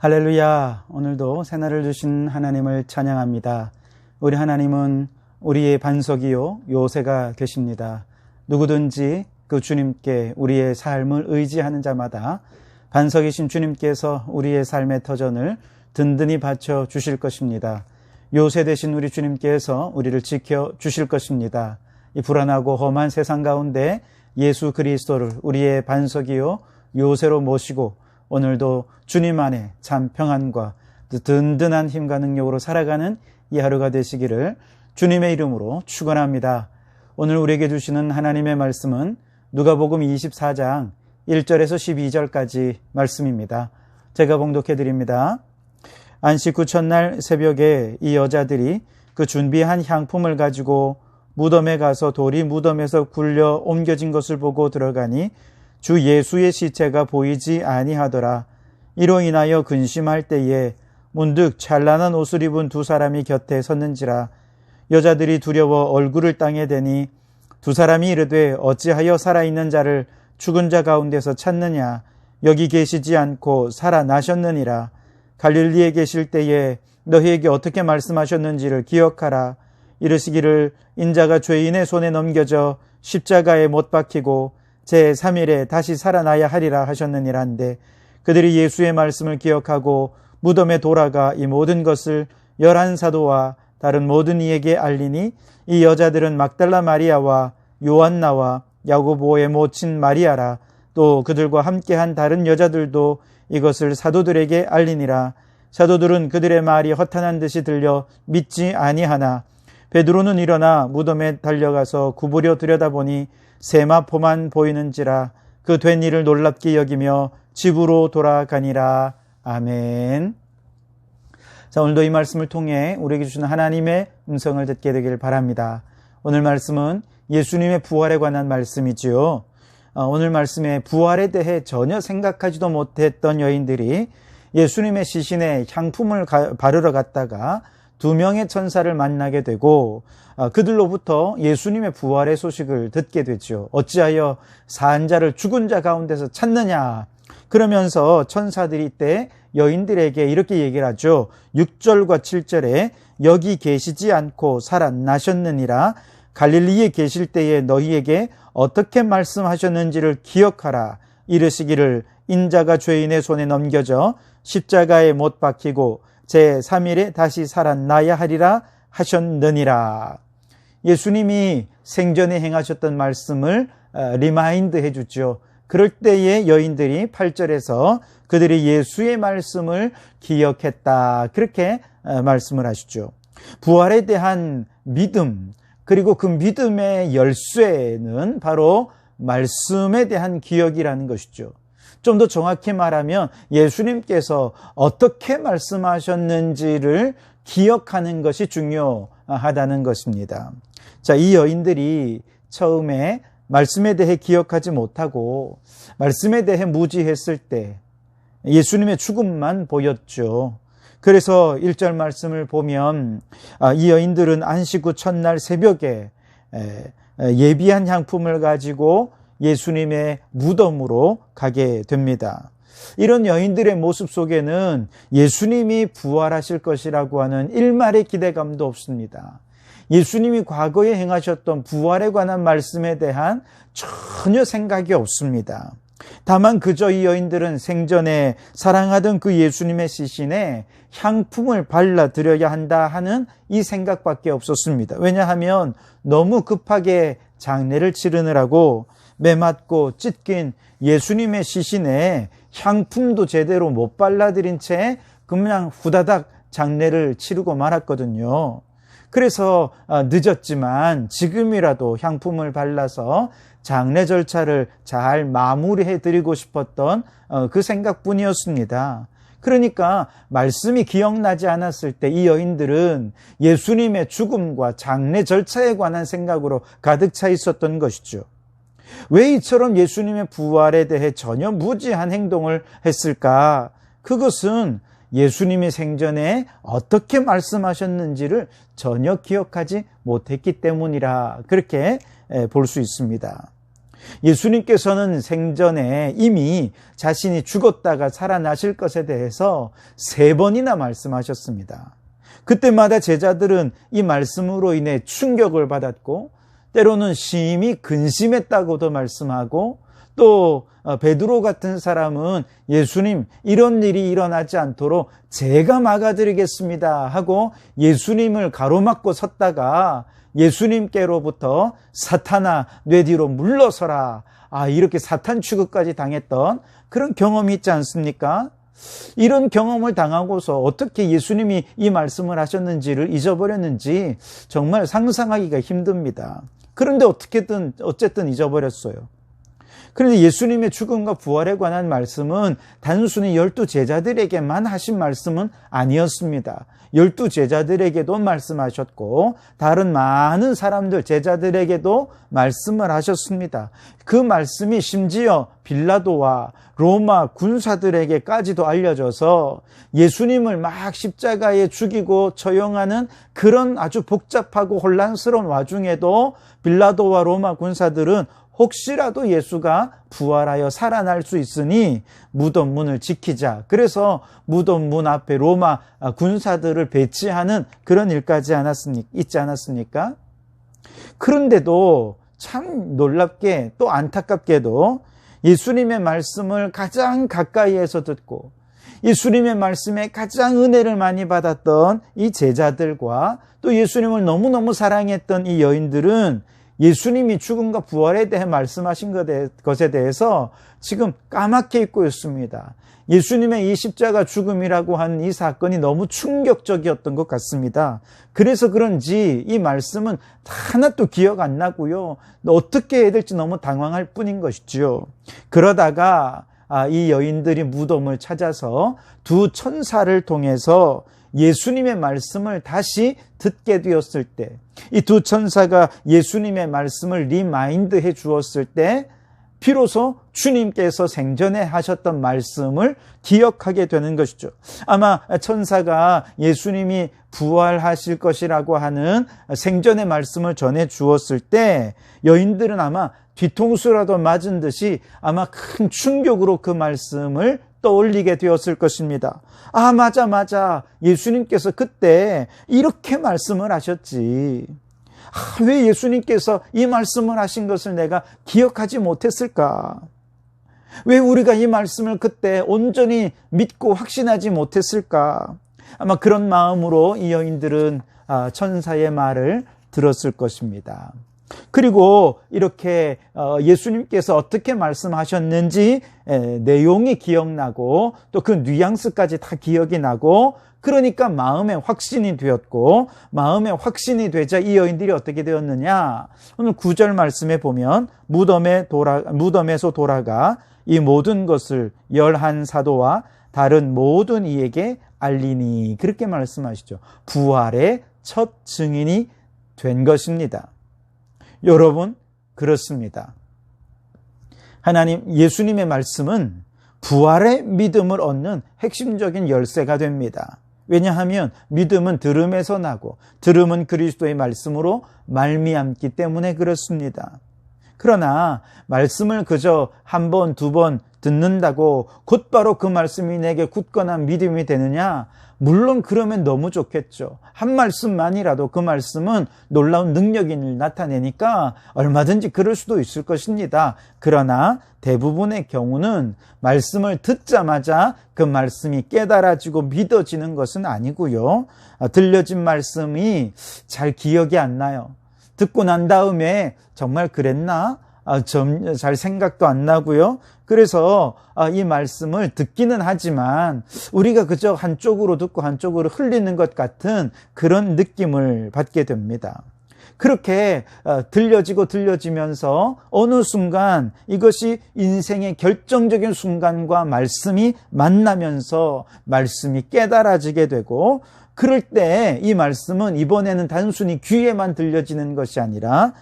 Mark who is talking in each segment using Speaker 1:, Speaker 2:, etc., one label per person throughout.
Speaker 1: 할렐루야. 오늘도 새날을 주신 하나님을 찬양합니다. 우리 하나님은 우리의 반석이요 요새가 되십니다. 누구든지 그 주님께 우리의 삶을 의지하는 자마다 반석이신 주님께서 우리의 삶의 터전을 든든히 받쳐 주실 것입니다. 요새 되신 우리 주님께서 우리를 지켜 주실 것입니다. 이 불안하고 험한 세상 가운데 예수 그리스도를 우리의 반석이요 요새로 모시고 오늘도 주님 안에 참 평안과 든든한 힘과 능력으로 살아가는 이 하루가 되시기를 주님의 이름으로 축원합니다. 오늘 우리에게 주시는 하나님의 말씀은 누가복음 24장 1절에서 12절까지 말씀입니다. 제가 봉독해 드립니다. 안식 후 첫날 새벽에 이 여자들이 그 준비한 향품을 가지고 무덤에 가서 돌이 무덤에서 굴려 옮겨진 것을 보고 들어가니 주 예수의 시체가 보이지 아니하더라. 이로 인하여 근심할 때에 문득 찬란한 옷을 입은 두 사람이 곁에 섰는지라. 여자들이 두려워 얼굴을 땅에 대니 두 사람이 이르되 어찌하여 살아있는 자를 죽은 자 가운데서 찾느냐. 여기 계시지 않고 살아나셨느니라. 갈릴리에 계실 때에 너희에게 어떻게 말씀하셨는지를 기억하라. 이르시기를 인자가 죄인의 손에 넘겨져 십자가에 못 박히고 제3일에 다시 살아나야 하리라 하셨느니라 한데 그들이 예수의 말씀을 기억하고 무덤에 돌아가 이 모든 것을 11사도와 다른 모든 이에게 알리니 이 여자들은 막달라 마리아와 요한나와 야고보의 모친 마리아라. 또 그들과 함께한 다른 여자들도 이것을 사도들에게 알리니라. 사도들은 그들의 말이 허탄한 듯이 들려 믿지 아니하나 베드로는 일어나 무덤에 달려가서 구부려 들여다보니 세마포만 보이는지라. 그 된 일을 놀랍게 여기며 집으로 돌아가니라. 아멘. 자, 오늘도 이 말씀을 통해 우리에게 주시는 하나님의 음성을 듣게 되길 바랍니다. 오늘 말씀은 예수님의 부활에 관한 말씀이지요. 오늘 말씀에 부활에 대해 전혀 생각하지도 못했던 여인들이 예수님의 시신에 향품을 바르러 갔다가 두 명의 천사를 만나게 되고 그들로부터 예수님의 부활의 소식을 듣게 되죠. 어찌하여 산 자를 죽은 자 가운데서 찾느냐. 그러면서 천사들이 이때 여인들에게 이렇게 얘기를 하죠. 6절과 7절에 여기 계시지 않고 살아나셨느니라. 갈릴리에 계실 때에 너희에게 어떻게 말씀하셨는지를 기억하라. 이르시기를 인자가 죄인의 손에 넘겨져 십자가에 못 박히고 제3일에 다시 살아나야 하리라 하셨느니라. 예수님이 생전에 행하셨던 말씀을 리마인드 해주죠. 그럴 때에 여인들이 8절에서 그들이 예수의 말씀을 기억했다. 그렇게 말씀을 하시죠. 부활에 대한 믿음, 그리고 그 믿음의 열쇠는 바로 말씀에 대한 기억이라는 것이죠. 좀 더 정확히 말하면 예수님께서 어떻게 말씀하셨는지를 기억하는 것이 중요하다는 것입니다. 자, 이 여인들이 처음에 말씀에 대해 기억하지 못하고 말씀에 대해 무지했을 때 예수님의 죽음만 보였죠. 그래서 1절 말씀을 보면 이 여인들은 안식 후 첫날 새벽에 예비한 향품을 가지고 예수님의 무덤으로 가게 됩니다. 이런 여인들의 모습 속에는 예수님이 부활하실 것이라고 하는 일말의 기대감도 없습니다. 예수님이 과거에 행하셨던 부활에 관한 말씀에 대한 전혀 생각이 없습니다. 다만 그저 이 여인들은 생전에 사랑하던 그 예수님의 시신에 향품을 발라드려야 한다 하는 이 생각밖에 없었습니다. 왜냐하면 너무 급하게 장례를 치르느라고 매맞고 찢긴 예수님의 시신에 향품도 제대로 못 발라드린 채 그냥 후다닥 장례를 치르고 말았거든요. 그래서 늦었지만 지금이라도 향품을 발라서 장례 절차를 잘 마무리해 드리고 싶었던 그 생각뿐이었습니다. 그러니까 말씀이 기억나지 않았을 때 이 여인들은 예수님의 죽음과 장례 절차에 관한 생각으로 가득 차 있었던 것이죠. 왜 이처럼 예수님의 부활에 대해 전혀 무지한 행동을 했을까? 그것은 예수님이 생전에 어떻게 말씀하셨는지를 전혀 기억하지 못했기 때문이라 그렇게 볼 수 있습니다. 예수님께서는 생전에 이미 자신이 죽었다가 살아나실 것에 대해서 3번이나 말씀하셨습니다. 그때마다 제자들은 이 말씀으로 인해 충격을 받았고 때로는 심히 근심했다고도 말씀하고 또 베드로 같은 사람은 예수님 이런 일이 일어나지 않도록 제가 막아드리겠습니다 하고 예수님을 가로막고 섰다가 예수님께로부터 사탄아 내 뒤로 물러서라 이렇게 사탄 취급까지 당했던 그런 경험이 있지 않습니까? 이런 경험을 당하고서 어떻게 예수님이 이 말씀을 하셨는지를 잊어버렸는지 정말 상상하기가 힘듭니다. 그런데 어쨌든 잊어버렸어요. 그런데 예수님의 죽음과 부활에 관한 말씀은 단순히 12 제자들에게만 하신 말씀은 아니었습니다. 12 제자들에게도 말씀하셨고 다른 많은 사람들, 제자들에게도 말씀을 하셨습니다. 그 말씀이 심지어 빌라도와 로마 군사들에게까지도 알려져서 예수님을 막 십자가에 죽이고 처형하는 그런 아주 복잡하고 혼란스러운 와중에도 빌라도와 로마 군사들은 혹시라도 예수가 부활하여 살아날 수 있으니 무덤 문을 지키자. 그래서 무덤 문 앞에 로마 군사들을 배치하는 그런 일까지 있지 않았습니까? 그런데도 참 놀랍게 또 안타깝게도 예수님의 말씀을 가장 가까이에서 듣고 예수님의 말씀에 가장 은혜를 많이 받았던 이 제자들과 또 예수님을 너무너무 사랑했던 이 여인들은 예수님이 죽음과 부활에 대해 말씀하신 것에 대해서 지금 까맣게 잊고 있습니다. 예수님의 이 십자가 죽음이라고 하는 이 사건이 너무 충격적이었던 것 같습니다. 그래서 그런지 이 말씀은 하나도 기억 안 나고요. 어떻게 해야 될지 너무 당황할 뿐인 것이죠. 그러다가 이 여인들이 무덤을 찾아서 2 천사를 통해서 예수님의 말씀을 다시 듣게 되었을 때, 이 2 천사가 예수님의 말씀을 리마인드 해 주었을 때 비로소 주님께서 생전에 하셨던 말씀을 기억하게 되는 것이죠. 아마 천사가 예수님이 부활하실 것이라고 하는 생전의 말씀을 전해 주었을 때 여인들은 아마 뒤통수라도 맞은 듯이 아마 큰 충격으로 그 말씀을 떠올리게 되었을 것입니다. 맞아. 예수님께서 그때 이렇게 말씀을 하셨지. 왜 예수님께서 이 말씀을 하신 것을 내가 기억하지 못했을까? 왜 우리가 이 말씀을 그때 온전히 믿고 확신하지 못했을까? 아마 그런 마음으로 이 여인들은 천사의 말을 들었을 것입니다. 그리고 이렇게 예수님께서 어떻게 말씀하셨는지 내용이 기억나고 또 그 뉘앙스까지 다 기억이 나고 그러니까 마음에 확신이 되었고 마음에 확신이 되자 이 여인들이 어떻게 되었느냐? 오늘 9절 말씀에 보면 무덤에서 돌아가 이 모든 것을 11 사도와 다른 모든 이에게 알리니 그렇게 말씀하시죠. 부활의 첫 증인이 된 것입니다. 여러분, 그렇습니다. 예수님의 말씀은 부활의 믿음을 얻는 핵심적인 열쇠가 됩니다. 왜냐하면 믿음은 들음에서 나고 들음은 그리스도의 말씀으로 말미암기 때문에 그렇습니다. 그러나 말씀을 그저 1번, 2번 듣는다고 곧바로 그 말씀이 내게 굳건한 믿음이 되느냐? 물론 그러면 너무 좋겠죠. 한 말씀만이라도 그 말씀은 놀라운 능력이 나타내니까 얼마든지 그럴 수도 있을 것입니다. 그러나 대부분의 경우는 말씀을 듣자마자 그 말씀이 깨달아지고 믿어지는 것은 아니고요. 들려진 말씀이 잘 기억이 안 나요. 듣고 난 다음에 정말 그랬나? 잘 생각도 안 나고요. 그래서 이 말씀을 듣기는 하지만 우리가 그저 한쪽으로 듣고 한쪽으로 흘리는 것 같은 그런 느낌을 받게 됩니다. 그렇게 들려지면서 어느 순간 이것이 인생의 결정적인 순간과 말씀이 만나면서 말씀이 깨달아지게 되고 그럴 때 이 말씀은 이번에는 단순히 귀에만 들려지는 것이 아니라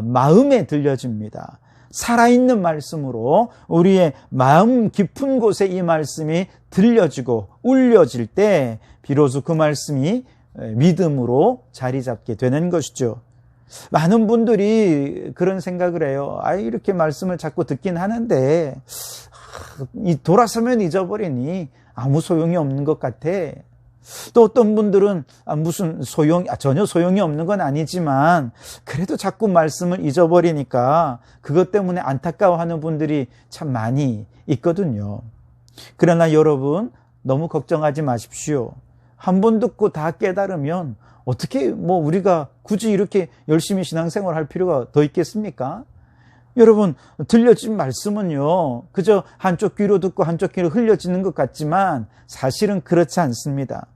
Speaker 1: 마음에 들려집니다. 살아있는 말씀으로 우리의 마음 깊은 곳에 이 말씀이 들려지고 울려질 때 비로소 그 말씀이 믿음으로 자리 잡게 되는 것이죠. 많은 분들이 그런 생각을 해요. 이렇게 말씀을 자꾸 듣긴 하는데 돌아서면 잊어버리니 아무 소용이 없는 것 같아. 또 어떤 분들은 전혀 소용이 없는 건 아니지만 그래도 자꾸 말씀을 잊어버리니까 그것 때문에 안타까워하는 분들이 참 많이 있거든요. 그러나 여러분, 너무 걱정하지 마십시오. 한 번 듣고 다 깨달으면 어떻게 우리가 굳이 이렇게 열심히 신앙생활 할 필요가 더 있겠습니까? 여러분, 들려진 말씀은요, 그저 한쪽 귀로 듣고 한쪽 귀로 흘려지는 것 같지만 사실은 그렇지 않습니다.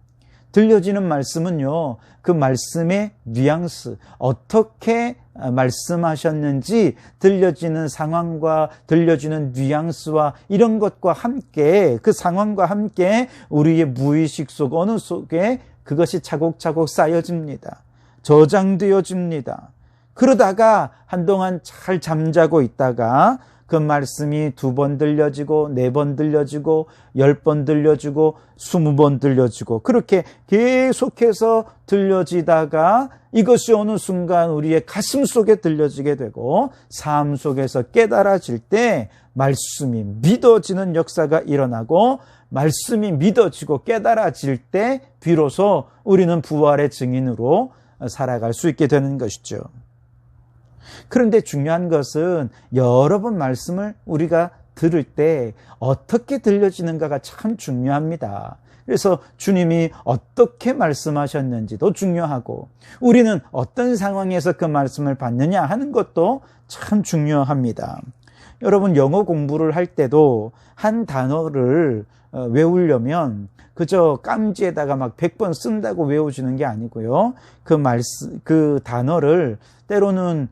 Speaker 1: 들려지는 말씀은요, 그 말씀의 뉘앙스, 어떻게 말씀하셨는지 들려지는 상황과 들려지는 뉘앙스와 이런 것과 함께, 그 상황과 함께 우리의 무의식 속 어느 속에 그것이 차곡차곡 쌓여집니다. 저장되어집니다. 그러다가 한동안 잘 잠자고 있다가 그 말씀이 2번 들려지고 4번 들려지고 10번 들려지고 20번 들려지고 그렇게 계속해서 들려지다가 이것이 어느 순간 우리의 가슴 속에 들려지게 되고 삶 속에서 깨달아질 때 말씀이 믿어지는 역사가 일어나고 말씀이 믿어지고 깨달아질 때 비로소 우리는 부활의 증인으로 살아갈 수 있게 되는 것이죠. 그런데 중요한 것은 여러 번 말씀을 우리가 들을 때 어떻게 들려지는가가 참 중요합니다. 그래서 주님이 어떻게 말씀하셨는지도 중요하고 우리는 어떤 상황에서 그 말씀을 받느냐 하는 것도 참 중요합니다. 여러분, 영어 공부를 할 때도 한 단어를 외우려면 그저 깜지에다가 막 100번 쓴다고 외워지는 게 아니고요. 그 단어를 때로는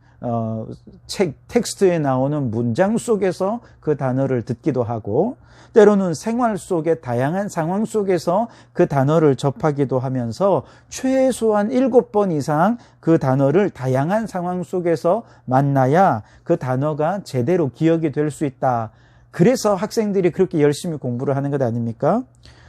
Speaker 1: 텍스트에 나오는 문장 속에서 그 단어를 듣기도 하고 때로는 생활 속의 다양한 상황 속에서 그 단어를 접하기도 하면서 최소한 7번 이상 그 단어를 다양한 상황 속에서 만나야 그 단어가 제대로 기억이 될 수 있다. 그래서 학생들이 그렇게 열심히 공부를 하는 것 아닙니까?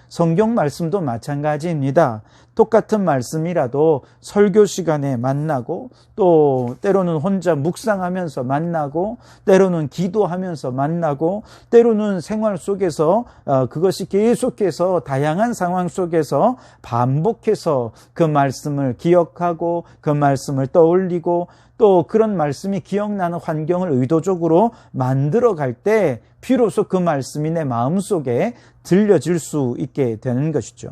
Speaker 1: 성경 말씀도 마찬가지입니다. 똑같은 말씀이라도 설교 시간에 만나고 또 때로는 혼자 묵상하면서 만나고 때로는 기도하면서 만나고 때로는 생활 속에서 그것이 계속해서 다양한 상황 속에서 반복해서 그 말씀을 기억하고 그 말씀을 떠올리고 또 그런 말씀이 기억나는 환경을 의도적으로 만들어갈 때 비로소 그 말씀이 내 마음속에 들려질 수 있게 되는 것이죠.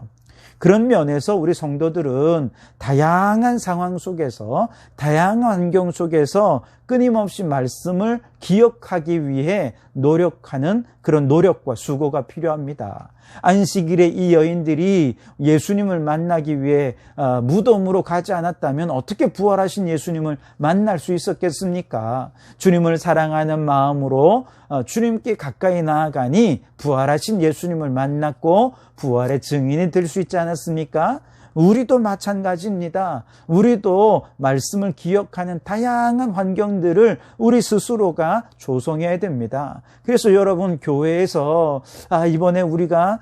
Speaker 1: 그런 면에서 우리 성도들은 다양한 상황 속에서 다양한 환경 속에서 끊임없이 말씀을 기억하기 위해 노력하는 그런 노력과 수고가 필요합니다. 안식일에 이 여인들이 예수님을 만나기 위해 무덤으로 가지 않았다면 어떻게 부활하신 예수님을 만날 수 있었겠습니까? 주님을 사랑하는 마음으로 주님께 가까이 나아가니 부활하신 예수님을 만났고 부활의 증인이 될 수 있지 않았습니까? 우리도 마찬가지입니다. 우리도 말씀을 기억하는 다양한 환경들을 우리 스스로가 조성해야 됩니다. 그래서 여러분, 교회에서 이번에 우리가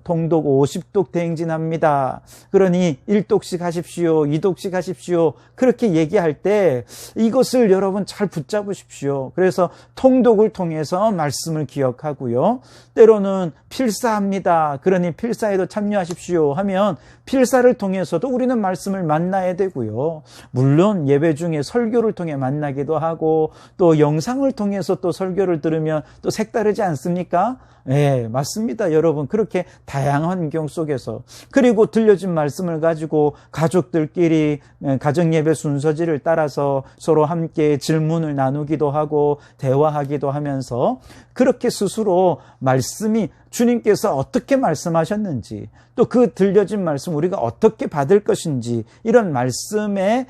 Speaker 1: 통독 50독 대행진합니다. 그러니 1독씩 하십시오. 2독씩 하십시오. 그렇게 얘기할 때 이것을 여러분 잘 붙잡으십시오. 그래서 통독을 통해서 말씀을 기억하고요. 때로는 필사합니다. 그러니 필사에도 참여하십시오 하면 필사를 통해서도 우리는 말씀을 만나야 되고요. 물론 예배 중에 설교를 통해 만나기도 하고 또 영상을 통해서 또 설교를 들으면 또 색다르지 않습니까? 네, 맞습니다. 여러분, 그렇게 다양한 환경 속에서 그리고 들려진 말씀을 가지고 가족들끼리 가정예배 순서지를 따라서 서로 함께 질문을 나누기도 하고 대화하기도 하면서 그렇게 스스로 말씀이 주님께서 어떻게 말씀하셨는지 또 그 들려진 말씀 우리가 어떻게 받을 것인지 이런 말씀에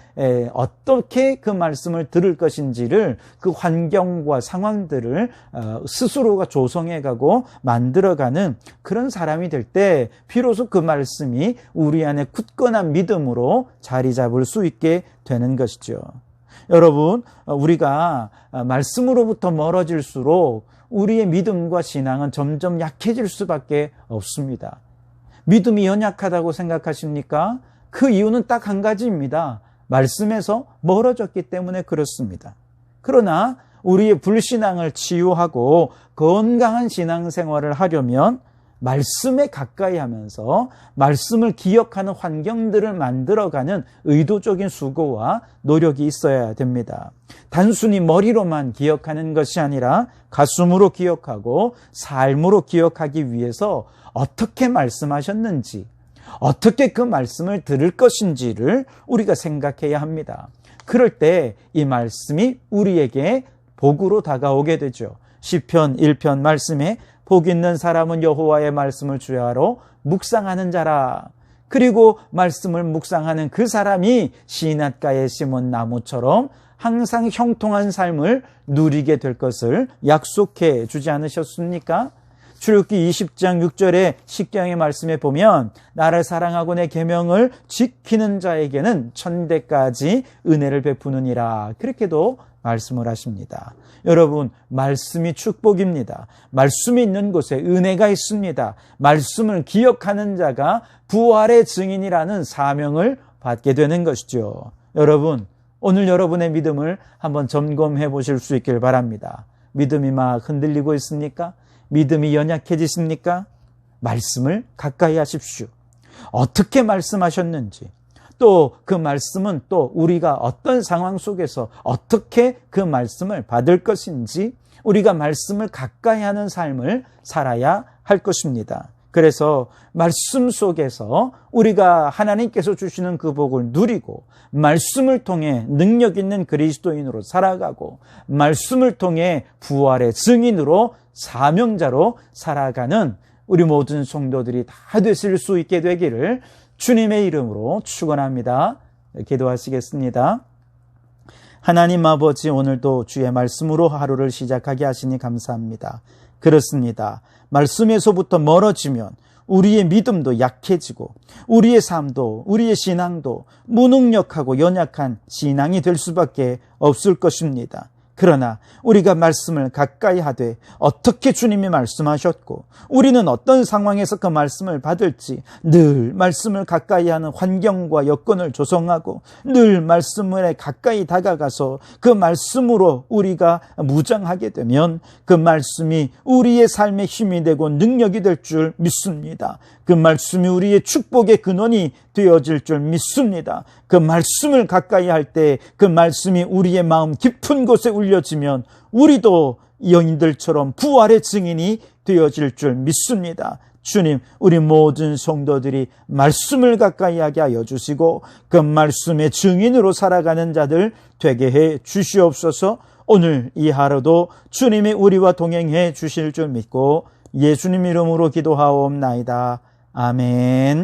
Speaker 1: 어떻게 그 말씀을 들을 것인지를 그 환경과 상황들을 스스로가 조성해가고 만들어가는 그런 사람이 될 때 비로소 그 말씀이 우리 안에 굳건한 믿음으로 자리 잡을 수 있게 되는 것이죠. 여러분, 우리가 말씀으로부터 멀어질수록 우리의 믿음과 신앙은 점점 약해질 수밖에 없습니다. 믿음이 연약하다고 생각하십니까? 그 이유는 딱 한 가지입니다. 말씀에서 멀어졌기 때문에 그렇습니다. 그러나 우리의 불신앙을 치유하고 건강한 신앙생활을 하려면 말씀에 가까이 하면서 말씀을 기억하는 환경들을 만들어가는 의도적인 수고와 노력이 있어야 됩니다. 단순히 머리로만 기억하는 것이 아니라 가슴으로 기억하고 삶으로 기억하기 위해서 어떻게 말씀하셨는지, 어떻게 그 말씀을 들을 것인지를 우리가 생각해야 합니다. 그럴 때 이 말씀이 우리에게 복으로 다가오게 되죠. 시편 1편 말씀에 복 있는 사람은 여호와의 말씀을 주야로 묵상하는 자라. 그리고 말씀을 묵상하는 그 사람이 시냇가에 심은 나무처럼 항상 형통한 삶을 누리게 될 것을 약속해 주지 않으셨습니까? 출애굽기 20장 6절의 십계명의 말씀에 보면 나를 사랑하고 내 계명을 지키는 자에게는 천대까지 은혜를 베푸느니라. 그렇게도 말씀을 하십니다. 여러분, 말씀이 축복입니다. 말씀이 있는 곳에 은혜가 있습니다. 말씀을 기억하는 자가 부활의 증인이라는 사명을 받게 되는 것이죠. 여러분, 오늘 여러분의 믿음을 한번 점검해 보실 수 있길 바랍니다. 믿음이 막 흔들리고 있습니까? 믿음이 연약해지십니까? 말씀을 가까이 하십시오. 어떻게 말씀하셨는지, 또 그 말씀은 또 우리가 어떤 상황 속에서 어떻게 그 말씀을 받을 것인지 우리가 말씀을 가까이 하는 삶을 살아야 할 것입니다. 그래서 말씀 속에서 우리가 하나님께서 주시는 그 복을 누리고 말씀을 통해 능력 있는 그리스도인으로 살아가고 말씀을 통해 부활의 증인으로 사명자로 살아가는 우리 모든 성도들이 다 되실 수 있게 되기를 주님의 이름으로 축원합니다. 기도하시겠습니다. 하나님 아버지, 오늘도 주의 말씀으로 하루를 시작하게 하시니 감사합니다. 그렇습니다. 말씀에서부터 멀어지면 우리의 믿음도 약해지고 우리의 삶도 우리의 신앙도 무능력하고 연약한 신앙이 될 수밖에 없을 것입니다. 그러나 우리가 말씀을 가까이 하되 어떻게 주님이 말씀하셨고 우리는 어떤 상황에서 그 말씀을 받을지 늘 말씀을 가까이 하는 환경과 여건을 조성하고 늘 말씀에 가까이 다가가서 그 말씀으로 우리가 무장하게 되면 그 말씀이 우리의 삶의 힘이 되고 능력이 될 줄 믿습니다. 그 말씀이 우리의 축복의 근원이 되어질 줄 믿습니다. 그 말씀을 가까이 할 때 그 말씀이 우리의 마음 깊은 곳에 울려지면 우리도 여인들처럼 부활의 증인이 되어질 줄 믿습니다. 주님, 우리 모든 성도들이 말씀을 가까이 하게 하여 주시고 그 말씀의 증인으로 살아가는 자들 되게 해 주시옵소서. 오늘 이 하루도 주님이 우리와 동행해 주실 줄 믿고 예수님 이름으로 기도하옵나이다. 아멘.